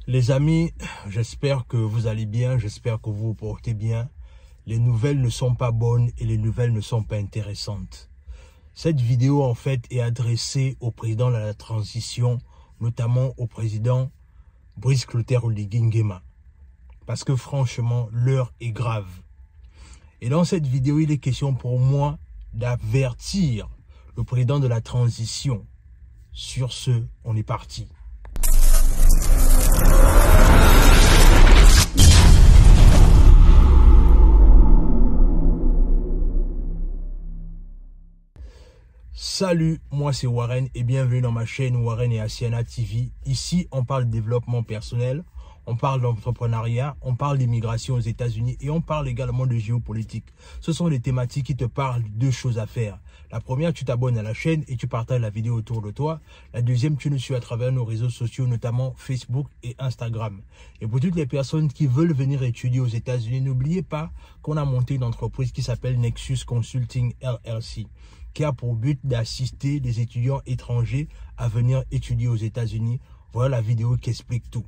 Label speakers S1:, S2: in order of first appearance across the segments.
S1: Les amis, j'espère que vous allez bien, j'espère que vous vous portez bien. Les nouvelles ne sont pas bonnes et les nouvelles ne sont pas intéressantes. Cette vidéo en fait est adressée au président de la transition, notamment au président Brice Clotaire Oligui Nguema. Parce que franchement, l'heure est grave. Et dans cette vidéo, il est question pour moi d'avertir le président de la transition. Sur ce, on est parti. Salut, moi c'est Warren et bienvenue dans ma chaîne Warren et Asiana TV. Ici, on parle de développement personnel, on parle d'entrepreneuriat, on parle d'immigration aux États-Unis et on parle également de géopolitique. Ce sont des thématiques qui te parlent de deux choses à faire. La première, tu t'abonnes à la chaîne et tu partages la vidéo autour de toi. La deuxième, tu nous suis à travers nos réseaux sociaux, notamment Facebook et Instagram. Et pour toutes les personnes qui veulent venir étudier aux États-Unis, n'oubliez pas qu'on a monté une entreprise qui s'appelle Nexus Consulting LLC, qui a pour but d'assister des étudiants étrangers à venir étudier aux États-Unis. Voilà la vidéo qui explique tout.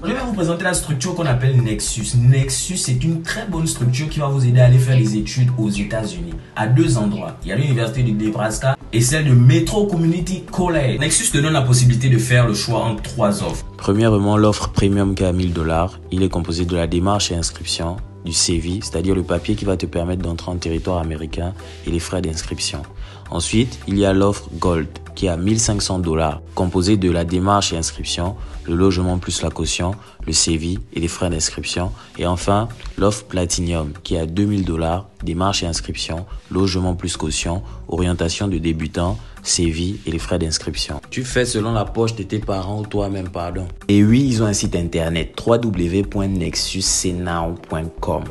S2: Je vais vous présenter la structure qu'on appelle Nexus. Nexus, c'est une très bonne structure qui va vous aider à aller faire les études aux États-Unis. À deux endroits. Il y a l'université du Nebraska et celle de Metro Community College. Nexus te donne la possibilité de faire le choix entre trois offres.
S3: Premièrement, l'offre premium qui est à 1000 $. Il est composé de la démarche et inscription, du CV, c'est-à-dire le papier qui va te permettre d'entrer en territoire américain et les frais d'inscription. Ensuite, il y a l'offre Gold qui est à 1500 $, composée de la démarche et inscription, le logement plus la caution, le CV et les frais d'inscription. Et enfin, l'offre Platinum qui est à 2000 $, démarche et inscription, logement plus caution, orientation de débutant, CV et les frais d'inscription. Tu fais selon la poche de tes parents ou toi-même, pardon. Et oui, ils ont un site internet www.nexuscnow.com.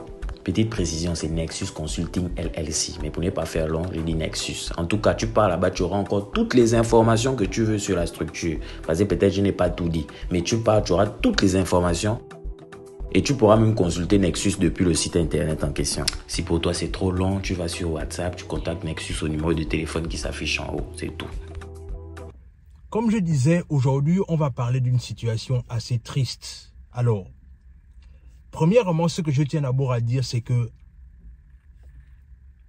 S3: Petite précision, c'est Nexus Consulting LLC. Mais pour ne pas faire long, je dis Nexus. En tout cas, tu pars là-bas, tu auras encore toutes les informations que tu veux sur la structure. Parce que peut-être je n'ai pas tout dit. Mais tu pars, tu auras toutes les informations. Et tu pourras même consulter Nexus depuis le site internet en question. Si pour toi c'est trop long, tu vas sur WhatsApp, tu contactes Nexus au numéro de téléphone qui s'affiche en haut. C'est tout.
S1: Comme je disais, aujourd'hui, on va parler d'une situation assez triste. Alors, premièrement, ce que je tiens d'abord à dire, c'est que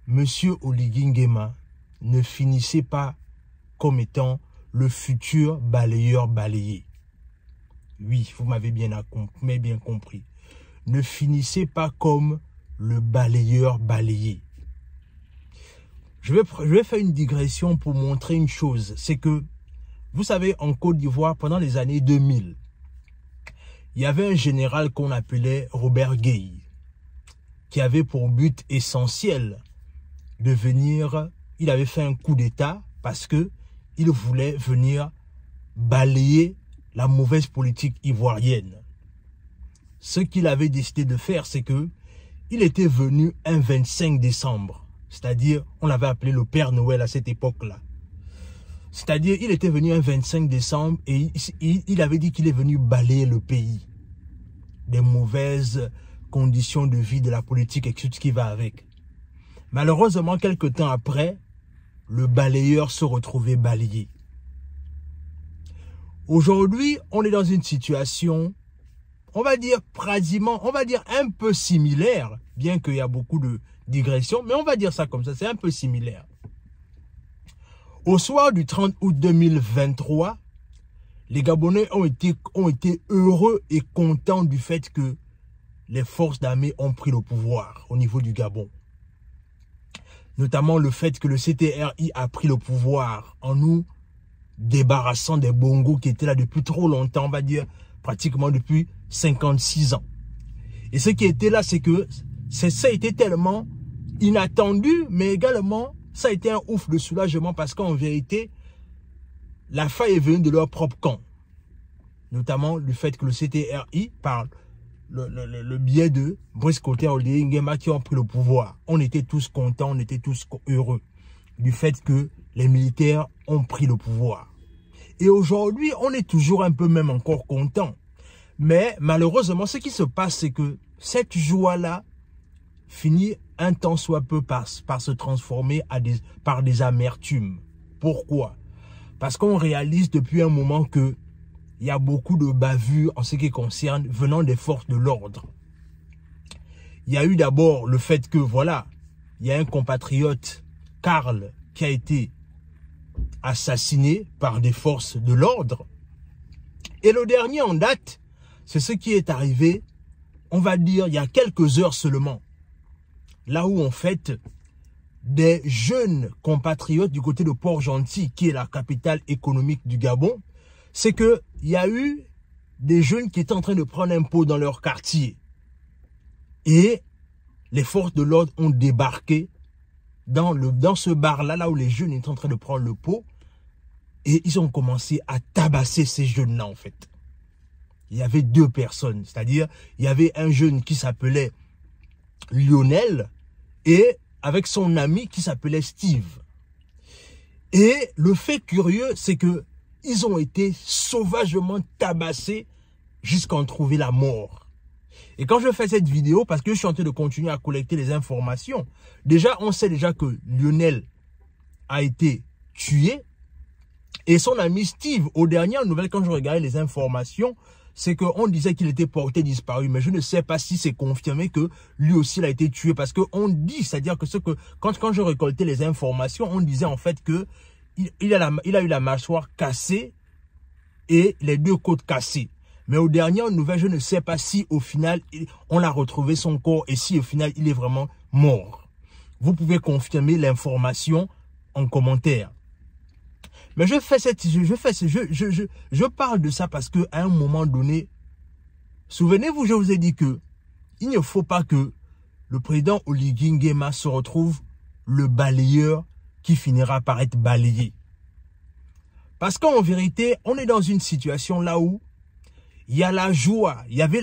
S1: M. Oligui Nguema ne finissait pas comme étant le futur balayeur balayé. Oui, vous m'avez bien compris. Ne finissez pas comme le balayeur balayé. Je vais faire une digression pour montrer une chose. C'est que, vous savez, en Côte d'Ivoire, pendant les années 2000, il y avait un général qu'on appelait Robert Gueye, qui avait pour but essentiel de venir, il avait fait un coup d'État parce que il voulait venir balayer la mauvaise politique ivoirienne. Ce qu'il avait décidé de faire, c'est que il était venu un 25 décembre, c'est-à-dire, on l'avait appelé le Père Noël à cette époque-là. C'est-à-dire, il était venu un 25 décembre et il avait dit qu'il est venu balayer le pays des mauvaises conditions de vie, de la politique et tout ce qui va avec. Malheureusement, quelque temps après, le balayeur se retrouvait balayé. Aujourd'hui, on est dans une situation, on va dire pratiquement, on va dire un peu similaire, bien qu'il y a beaucoup de digressions, mais on va dire ça comme ça, c'est un peu similaire. Au soir du 30 août 2023, les Gabonais ont été heureux et contents du fait que les forces d'armée ont pris le pouvoir au niveau du Gabon. Notamment le fait que le CTRI a pris le pouvoir en nous débarrassant des bongos qui étaient là depuis trop longtemps, on va dire pratiquement depuis 56 ans. Et ce qui était là, c'est que ça a été tellement inattendu, mais également ça a été un ouf de soulagement parce qu'en vérité, la faille est venue de leur propre camp. Notamment le fait que le CTRI, par le biais de Brice Clotaire Oligui Nguema qui ont pris le pouvoir. On était tous contents, on était tous heureux du fait que les militaires ont pris le pouvoir. Et aujourd'hui, on est toujours un peu même encore content. Mais malheureusement, ce qui se passe, c'est que cette joie-là finit un temps soit peu par se transformer par des amertumes. Pourquoi? Parce qu'on réalise depuis un moment que il y a beaucoup de bavures en ce qui concerne venant des forces de l'ordre. Il y a eu d'abord le fait que, voilà, il y a un compatriote, Karl, qui a été assassiné par des forces de l'ordre. Et le dernier en date, c'est ce qui est arrivé, on va dire, il y a quelques heures seulement. Là où, en fait, des jeunes compatriotes du côté de Port-Gentil, qui est la capitale économique du Gabon, c'est que il y a eu des jeunes qui étaient en train de prendre un pot dans leur quartier. Et les forces de l'ordre ont débarqué dans ce bar-là, là où les jeunes étaient en train de prendre le pot. Et ils ont commencé à tabasser ces jeunes-là, en fait. Il y avait deux personnes. C'est-à-dire, il y avait un jeune qui s'appelait Lionel et avec son ami qui s'appelait Steve. Et le fait curieux, c'est que ils ont été sauvagement tabassés jusqu'à en trouver la mort. Et quand je fais cette vidéo, parce que je suis en train de continuer à collecter les informations, déjà, on sait déjà que Lionel a été tué. Et son ami Steve, aux dernières nouvelles, quand je regardais les informations, c'est qu'on disait qu'il était porté disparu. Mais je ne sais pas si c'est confirmé que lui aussi il a été tué. Parce qu'on dit, c'est-à-dire que quand je récoltais les informations, on disait en fait que il a eu la mâchoire cassée et les deux côtes cassées. Mais aux dernières nouvelles, je ne sais pas si au final, on a retrouvé son corps et si au final, il est vraiment mort. Vous pouvez confirmer l'information en commentaire. Mais je parle de ça parce que à un moment donné, souvenez-vous, je vous ai dit que il ne faut pas que le président Oligui Nguema se retrouve le balayeur qui finira par être balayé. Parce qu'en vérité, on est dans une situation là où il y a la joie, il y avait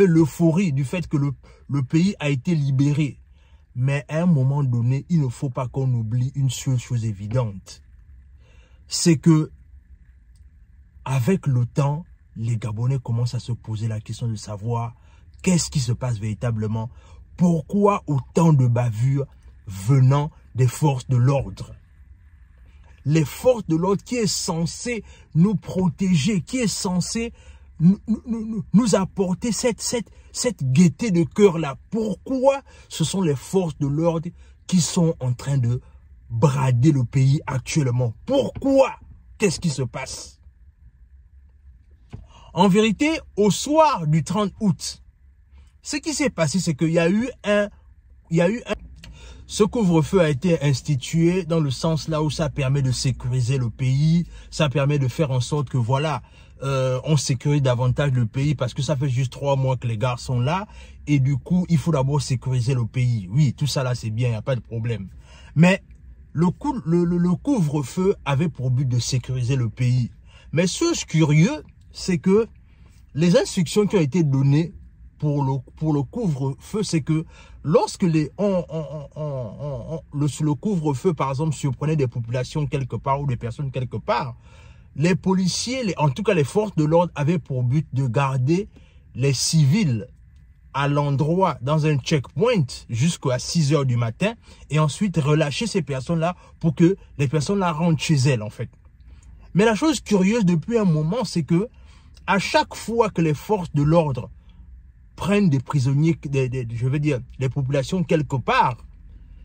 S1: l'euphorie du fait que le pays a été libéré. Mais à un moment donné, il ne faut pas qu'on oublie une seule chose évidente. C'est que, avec le temps, les Gabonais commencent à se poser la question de savoir qu'est-ce qui se passe véritablement. Pourquoi autant de bavures venant des forces de l'ordre? Les forces de l'ordre qui est censé nous protéger, qui est censé nous apporter cette gaieté de cœur-là. Pourquoi ce sont les forces de l'ordre qui sont en train de brader le pays actuellement? Pourquoi? Qu'est-ce qui se passe? En vérité, au soir du 30 août, ce qui s'est passé, c'est qu'il y a eu ce couvre-feu a été institué dans le sens là où ça permet de sécuriser le pays, ça permet de faire en sorte que voilà, on sécurise davantage le pays parce que ça fait juste 3 mois que les gars sont là et du coup, il faut d'abord sécuriser le pays. Oui, tout ça là, c'est bien, il n'y a pas de problème. Mais le couvre-feu avait pour but de sécuriser le pays. Mais ce curieux, c'est que les instructions qui ont été données pour le couvre-feu, c'est que lorsque le couvre-feu, par exemple, surprenait des populations quelque part ou des personnes quelque part, les policiers, en tout cas les forces de l'ordre, avaient pour but de garder les civils à l'endroit, dans un checkpoint, jusqu'à 6 h du matin, et ensuite relâcher ces personnes-là pour que les personnes-là rentrent chez elles, en fait. Mais la chose curieuse depuis un moment, c'est que à chaque fois que les forces de l'ordre prennent des prisonniers, je veux dire, des populations quelque part,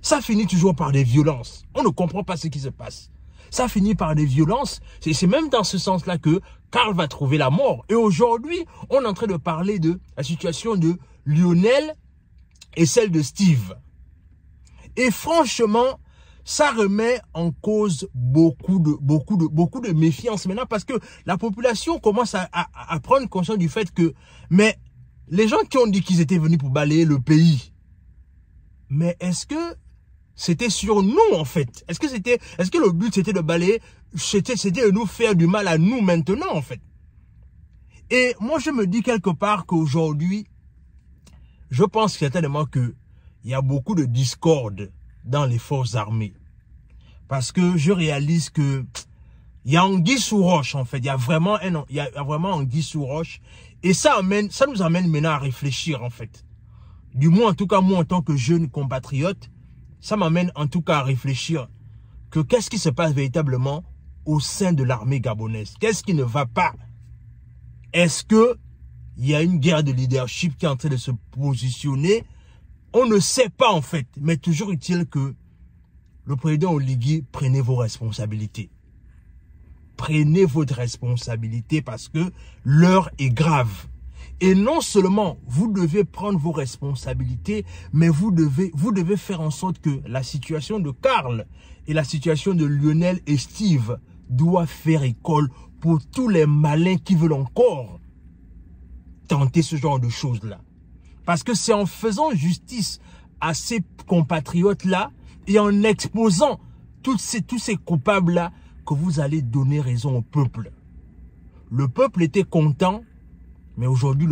S1: ça finit toujours par des violences. On ne comprend pas ce qui se passe. Ça finit par des violences. C'est même dans ce sens-là que Karl va trouver la mort. Et aujourd'hui, on est en train de parler de la situation de Lionel et celle de Steve. Et franchement, ça remet en cause beaucoup de méfiance maintenant parce que la population commence à prendre conscience du fait que, mais les gens qui ont dit qu'ils étaient venus pour balayer le pays, mais est-ce que c'était sur nous en fait? Est-ce que le but c'était de balayer, c'était de nous faire du mal à nous maintenant en fait? Et moi je me dis quelque part qu'aujourd'hui, je pense certainement qu'il y a beaucoup de discorde dans les forces armées. Parce que je réalise que il y a anguille sous roche en fait. Il y a vraiment anguille sous roche. Et ça nous amène maintenant à réfléchir en fait. Du moins, en tout cas, moi en tant que jeune compatriote, ça m'amène en tout cas à réfléchir que qu'est-ce qui se passe véritablement au sein de l'armée gabonaise? Qu'est-ce qui ne va pas? Est-ce que il y a une guerre de leadership qui est en train de se positionner? On ne sait pas en fait, mais toujours est-il que le président Oligui, prenez vos responsabilités. Prenez votre responsabilité parce que l'heure est grave. Et non seulement vous devez prendre vos responsabilités, mais vous devez faire en sorte que la situation de Karl et la situation de Lionel et Steve doit faire école pour tous les malins qui veulent encore tenter ce genre de choses-là. Parce que c'est en faisant justice à ces compatriotes-là et en exposant tous ces coupables-là que vous allez donner raison au peuple. Le peuple était content, mais aujourd'hui,